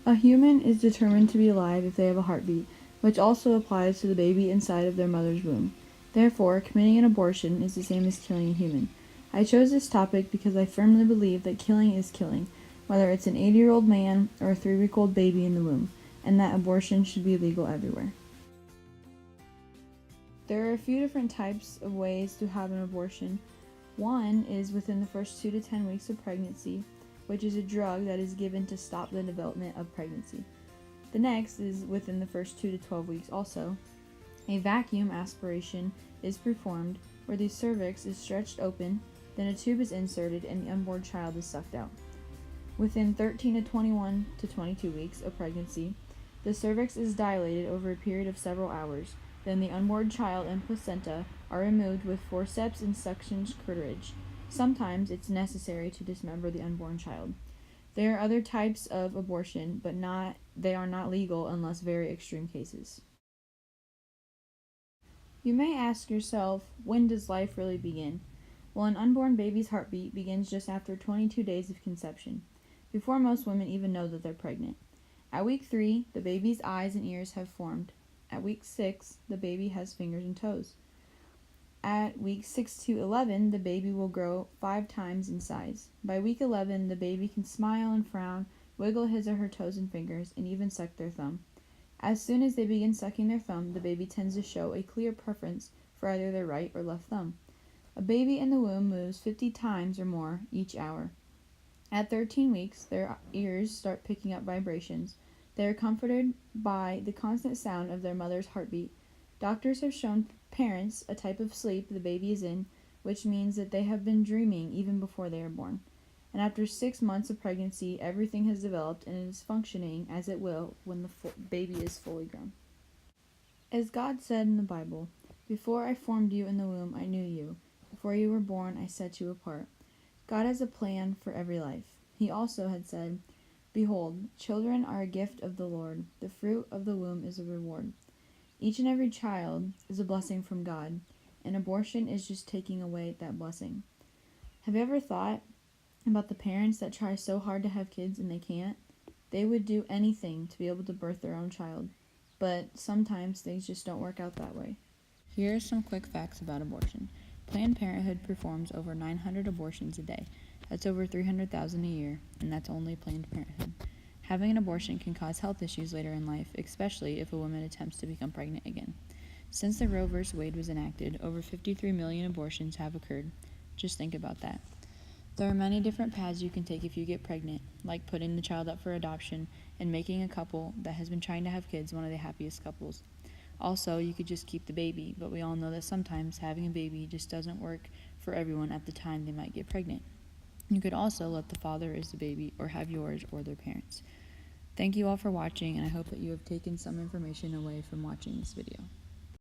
A human is determined to be alive if they have a heartbeat, which also applies to the baby inside of their mother's womb. Therefore, committing an abortion is the same as killing a human. I chose this topic because I firmly believe that killing is killing, whether it's an 80-year-old man or a 3-week-old baby in the womb, and that abortion should be legal everywhere. There are a few different types of ways to have an abortion. One is within the first 2 to 10 weeks of pregnancy, which is a drug that is given to stop the development of pregnancy. The next is within the first 2 to 12 weeks also. A vacuum aspiration is performed where the cervix is stretched open, then a tube is inserted and the unborn child is sucked out. Within 13 to 21 to 22 weeks of pregnancy, the cervix is dilated over a period of several hours. Then the unborn child and placenta are removed with forceps and suction curtilage. Sometimes it's necessary to dismember the unborn child. There are other types of abortion, but they are not legal unless very extreme cases. You may ask yourself, when does life really begin? Well, an unborn baby's heartbeat begins just after 22 days of conception, before most women even know that they're pregnant. At week 3, the baby's eyes and ears have formed. At week 6, the baby has fingers and toes. At week 6 to 11, the baby will grow 5 times in size. By week 11, the baby can smile and frown, wiggle his or her toes and fingers, and even suck their thumb. As soon as they begin sucking their thumb, the baby tends to show a clear preference for either their right or left thumb. A baby in the womb moves 50 times or more each hour. At 13 weeks, their ears start picking up vibrations. They are comforted by the constant sound of their mother's heartbeat. Doctors have shown parents a type of sleep the baby is in, which means that they have been dreaming even before they are born. And after 6 months of pregnancy, everything has developed and it is functioning as it will when the baby is fully grown. As God said in the Bible, "Before I formed you in the womb, I knew you. Before you were born, I set you apart." God has a plan for every life. He also had said, "Behold, children are a gift of the Lord. The fruit of the womb is a reward." Each and every child is a blessing from God, and abortion is just taking away that blessing. Have you ever thought about the parents that try so hard to have kids and they can't? They would do anything to be able to birth their own child, but sometimes things just don't work out that way. Here are some quick facts about abortion. Planned Parenthood performs over 900 abortions a day. That's over 300,000 a year, and that's only Planned Parenthood. Having an abortion can cause health issues later in life, especially if a woman attempts to become pregnant again. Since the Roe v. Wade was enacted, over 53 million abortions have occurred. Just think about that. There are many different paths you can take if you get pregnant, like putting the child up for adoption and making a couple that has been trying to have kids one of the happiest couples. Also, you could just keep the baby, but we all know that sometimes having a baby just doesn't work for everyone at the time they might get pregnant. You could also let the father raise the baby or have yours or their parents. Thank you all for watching, and I hope that you have taken some information away from watching this video.